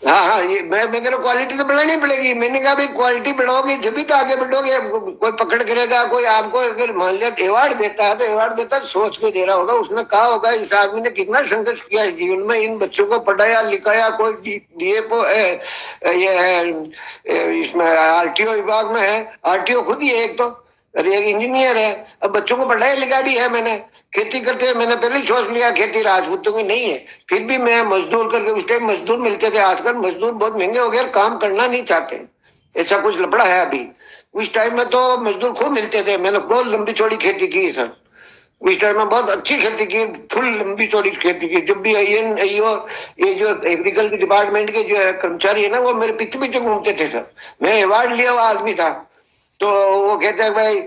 हाँ हाँ, ये मैं कह रहा क्वालिटी तो बढ़ानी पड़ेगी। मैंने कहा भाई क्वालिटी बढ़ाओगे जब भी तो आगे बढ़ोगे। कोई पकड़ करेगा, कोई आपको अगर मान लिया अवार्ड देता है तो अवार्ड देता है सोच के दे रहा होगा, उसने कहा होगा इस आदमी ने कितना संघर्ष किया है जीवन में, इन बच्चों को पढ़ाया लिखाया। कोई डीएपओ ये है, इसमें आरटीओ विभाग में है, आरटीओ खुद ही है एक तो, अरे एक इंजीनियर है। अब बच्चों को पढ़ाया लिखा भी है। मैंने खेती करते हुए मैंने पहले ही सोच लिया खेती राजपूतों की नहीं है, फिर भी मैं मजदूर करके, उस टाइम मजदूर मिलते थे, आजकल मजदूर बहुत महंगे हो गए, काम करना नहीं चाहते, ऐसा कुछ लफड़ा है अभी। उस टाइम में तो मजदूर खूब मिलते थे। मैंने बहुत लंबी चौड़ी खेती की सर, उस टाइम में बहुत अच्छी खेती की, फुल लंबी चौड़ी खेती की। जब भी ये जो एग्रीकल्चर डिपार्टमेंट के जो कर्मचारी है ना, वो मेरे पीछे पीछे घूमते थे सर। मैं अवार्ड लिया हुआ आदमी था, तो वो कहते हैं भाई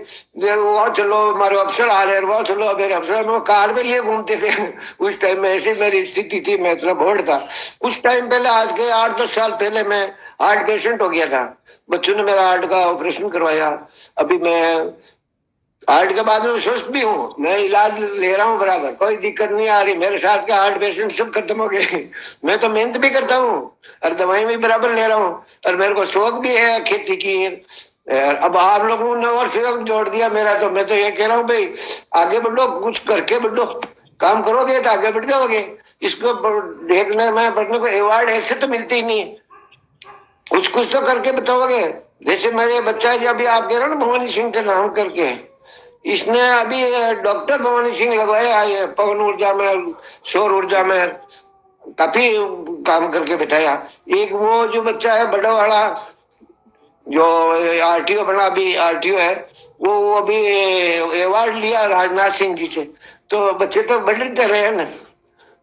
वो चलो हमारे अफसर आ रहे हैं, वो चलो मेरे अफसर, में कार में लिए घूमते थे उस टाइम में ऐसी मेरी स्थिति थी। मैं इतना बोर्ड था कुछ टाइम पहले, आज के 8-10 साल पहले मैं हार्ट पेशेंट हो गया था। बच्चों ने मेरा हार्ट का ऑपरेशन करवाया। अभी मैं हार्ट के बाद में स्वस्थ भी हूँ, मैं इलाज ले रहा हूँ बराबर, कोई दिक्कत नहीं आ रही। मेरे साथ के हार्ट पेशेंट सब खत्म हो गए मैं तो मेहनत भी करता हूँ और दवाई भी बराबर ले रहा हूँ, और मेरे को शौक भी है खेती की। अब आप लोगों ने और शौक जोड़ दिया मेरा, तो मैं तो ये कह रहा हूँ भाई आगे बढ़ो, कुछ करके बढ़ो, काम करोगे तो आगे बढ़ जाओगे। इसको देखने में पढ़ने को अवार्ड ऐसे तो मिलते ही नहीं, कुछ कुछ तो करके बताओगे। जैसे मेरे बच्चा है अभी आप कह रहे हो ना भवानी सिंह के नाम करके, इसने अभी डॉक्टर भवानी सिंह लगवाया है पवन ऊर्जा में, सौर ऊर्जा में, काफी काम करके बताया। एक वो जो बच्चा है बड़ा वाला जो आरटीओ बना, अभी आरटीओ है, वो अभी अवार्ड लिया राजनाथ सिंह जी से। तो बच्चे तो बढ़ते रहे हैं ना,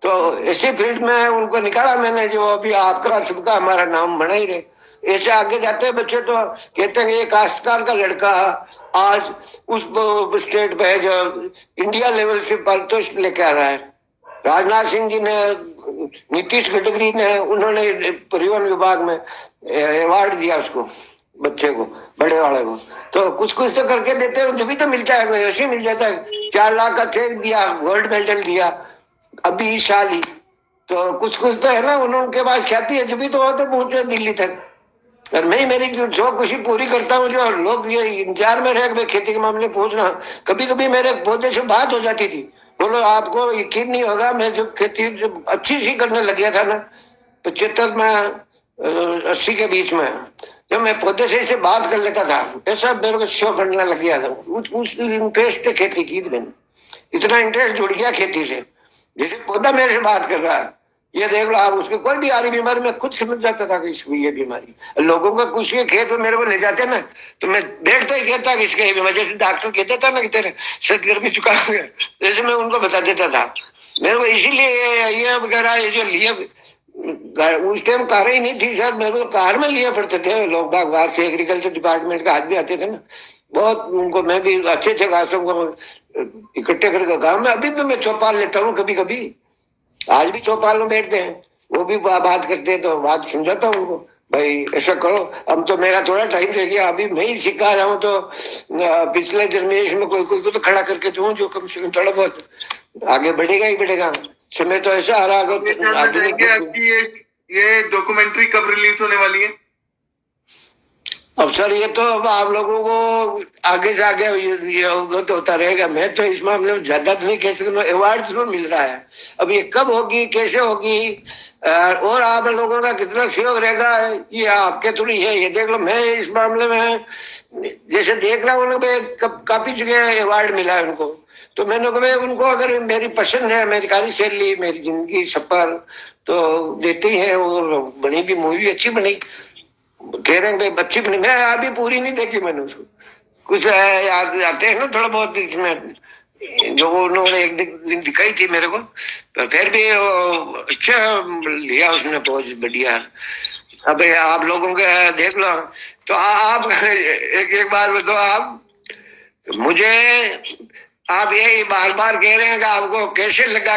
तो ऐसे फील्ड में उनको निकाला मैंने, जो अभी आपका सबका हमारा नाम बना ही रहे। ऐसे आगे जाते हैं बच्चे तो कहते हैं ये काश्तकार का लड़का आज उस स्टेट पे जो इंडिया लेवल से पारितोषिक लेके आ रहा है। राजनाथ सिंह जी ने, नीतीश गडकरी ने, उन्होंने परिवहन विभाग में अवार्ड दिया उसको, बच्चे को, बड़े वाले को। तो कुछ कुछ तो करके देते हैं, जब भी तो मिलता है, वैसे मिल जाता है। 4 लाख का चेक दिया, गोल्ड मेडल दिया अभी इस साल ही। तो कुछ कुछ तो है ना, उनके पास ख्याति है, जब भी तो वो तो पहुंचे दिल्ली तक। और मैं मेरी जो खुशी पूरी करता हूँ। जो लोग ये इंतजार में रहे खेती के मामले पूछना, कभी कभी मेरे पौधे से बात हो जाती थी। बोलो आपको यकीन नहीं होगा, मैं जो खेती जब अच्छी सी करने लग गया था ना 75 में 80 के बीच में, जब मैं पौधे से बात कर लेता था, ऐसा मेरे को शो बनने लग गया था। उस इंटरेस्ट से खेती की मैंने, इतना इंटरेस्ट जुड़ गया खेती से, जैसे पौधा मेरे से बात कर रहा है। ये देख लो आप, उसकी कोई भी आ रही बीमारी मैं खुद समझ जाता था कि इसको ये बीमारी। लोगों का कुछ ये खेत में मेरे को ले जाते ना, तो मैं बैठता ही कहता कि इसका ये बीमारी, जैसे डॉक्टर कहता था ना कि तेरे सर्दगर्मी चुका है, जैसे मैं उनको बता देता था। मेरे को इसीलिए ये वगैरह ये जो लिए उस टाइम कार ही नहीं थी सर, मेरे को कार में लिए पड़ते थे लोग बाग, बाहर से एग्रीकल्चर डिपार्टमेंट का आदमी आते थे ना, बहुत उनको मैं भी अच्छे अच्छे घासों को इकट्ठे करके गाँव में अभी भी मैं चौपाल लेता हूँ। कभी कभी आज भी चौपाल में बैठते हैं, वो भी बात करते हैं, तो बात समझाता हूँ उनको, भाई ऐसा करो। अब तो मेरा थोड़ा टाइम रह गया, अभी मैं ही सिखा रहा हूँ, तो पिछले जनरेशन में कोई कोई को तो खड़ा करके दूं जो कम से कम थोड़ा बहुत आगे बढ़ेगा ही बढ़ेगा। समय तो ऐसा आ रहा है। आपकी ये डॉक्यूमेंट्री कब रिलीज होने वाली है? अब सर ये तो अब आप लोगों को आगे से आगे ये अवगत होता रहेगा। मैं तो इस मामले में ज्यादा तो नहीं कह सकता, अवार्ड जरूर मिल रहा है। अब ये कब होगी, कैसे होगी, और आप लोगों का कितना सहयोग रहेगा, ये आपके थ्रू है। ये देख लो, मैं इस मामले में जैसे देख रहा हूँ, काफी जगह अवार्ड मिला है उनको, तो मैंने कहा उनको अगर मेरी पसंद है, मेरी कार्यशैली, मेरी जिंदगी सफर, तो देते ही है। वो बनी भी मूवी अच्छी बनी, कह रहे हैं भाई बच्ची बनी, मैं अभी पूरी नहीं देखी मैंने उसको। कुछ याद आते हैं ना थोड़ा बहुत इसमें, जो उन्होंने एक दिन दिखाई थी मेरे को, तो फिर भी अच्छा लिया उसने, बहुत बढ़िया। अब आप लोगों के देख लो, तो आप एक बार बताओ, आप मुझे आप यही बार बार कह रहे हैं कि आपको कैसे लगा,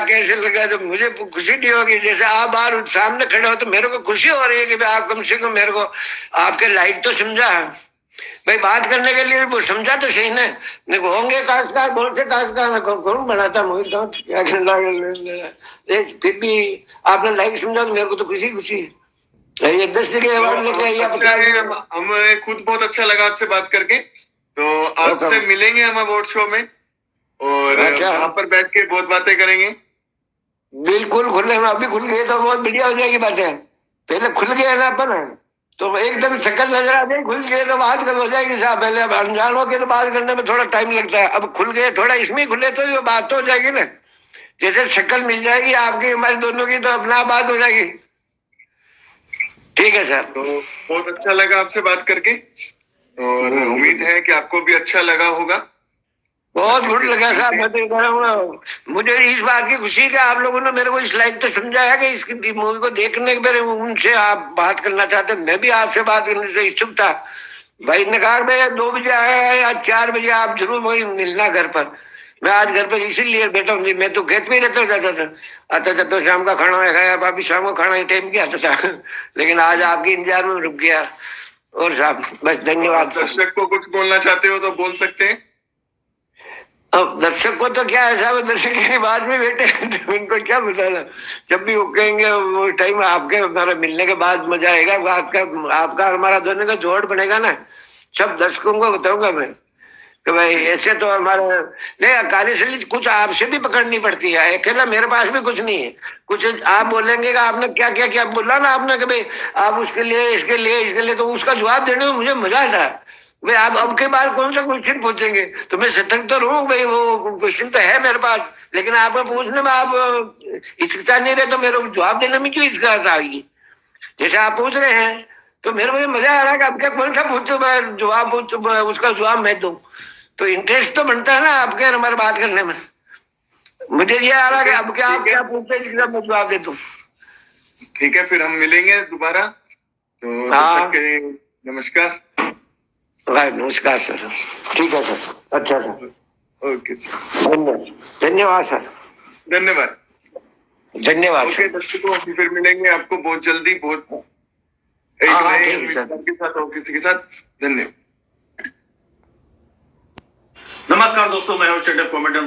तो मुझे खुशी नहीं होगी। जैसे आप बाहर सामने खड़े हो तो मेरे को खुशी हो रही है कि भाई आप कम से कम मेरे को आपके लायक तो समझा भाई, बात करने के लिए वो समझा तो सही ना। होंगे काशकार, बहुत से काशकार कौन बनाता मुझे क्या, फिर भी आपने लायक समझा तो मेरे को तो खुशी है। ये 10 जगह अवार्ड लेके आइए। हमें खुद बहुत अच्छा लगा आपसे बात करके, तो आपसे मिलेंगे हम अवार्ड शो में, और वहां पर बैठ के बहुत बातें करेंगे। बिल्कुल खुले में, अभी खुल गए तो बहुत बढ़िया हो जाएगी बातें। पहले खुल गए ना अपन, तो एकदम शक्ल नजर आ जाए, खुल गए तो बात कब हो जाएगी साहब। पहले अब अनजान हो के तो बात करने में थोड़ा टाइम लगता है, अब खुल गए थोड़ा, इसमें खुले तो ये बात तो हो जाएगी ना। जैसे शक्ल मिल जाएगी आपकी हमारी दोनों की, तो अपना बात हो जाएगी। ठीक है सर, तो बहुत अच्छा लगा आपसे बात करके, और उम्मीद है कि आपको भी अच्छा लगा होगा। बहुत गुड लगा साहब। मैं तो कह रहा हूँ, मुझे इस बात की खुशी कि आप लोगों ने मेरे को इस लायक तो समझाया कि इसकी मूवी को देखने के मेरे उनसे आप बात करना चाहते, मैं भी आपसे बात करने से इच्छुक था। भाई ने कहा भाई 2 बजे आया या 4 बजे आप जरूर वही मिलना घर पर। मैं आज घर पर इसीलिए बैठा हूँ, मैं तो खेत में ही रहता जाता था, आता था तो शाम का खाना खाया, अभी शाम को खाना टाइम क्या आता था लेकिन आज आपके इंतजार में रुक गया। और साहब बस धन्यवाद। दर्शक को कुछ बोलना चाहते हो तो बोल सकते हैं। अब दर्शक को तो क्या है साहब, दर्शक के बाद में बैठे तो उनको क्या बताना। जब भी वो कहेंगे वो टाइम आपके हमारा मिलने के बाद मजा आएगा, आपका हमारा दोनों का जोड़ बनेगा ना, सब दर्शकों को बताऊंगा मैं कि भाई ऐसे तो हमारा नहीं, कार्यशैली कुछ आपसे भी पकड़नी पड़ती है, अकेला मेरे पास भी कुछ नहीं है। कुछ आप बोलेंगे कि आपने क्या क्या क्या बोला ना आपने कि भाई आप उसके लिए इसके लिए, तो उसका जवाब देने में मुझे मजा आता है। भाई आप अब के बाद कौन सा क्वेश्चन पूछेंगे, तो मैं सतर्क तो रहूं भाई, वो क्वेश्चन तो है मेरे पास, लेकिन आपको पूछने में आप हिचकिचा नहीं रहे, तो मेरे को जवाब देने में क्यों हिचकिचाहट आएगी। जैसे आप पूछ रहे हैं तो मेरे को मजा आ रहा है कि आपके कौन सा पूछो, मैं जवाब पूछो, उसका जवाब मैं दूं, तो इंटरेस्ट तो बनता है ना आपके हमारे बात करने में। मुझे ये आ रहा है कि अब क्या आप क्या पूछते हैं जिसका मैं जवाब दे दूं। ठीक है, फिर हम मिलेंगे दोबारा, तो हाँ नमस्कार। नमस्कार सर, ठीक है सर, अच्छा सर, ओके सर, धन्यवाद सर, धन्यवाद। ओके दर्शकों, फिर मिलेंगे आपको बहुत जल्दी, बहुत के साथ और किसी के साथ। धन्यवाद। नमस्कार दोस्तों, मैं हूं स्टैंड अप कॉमेडियन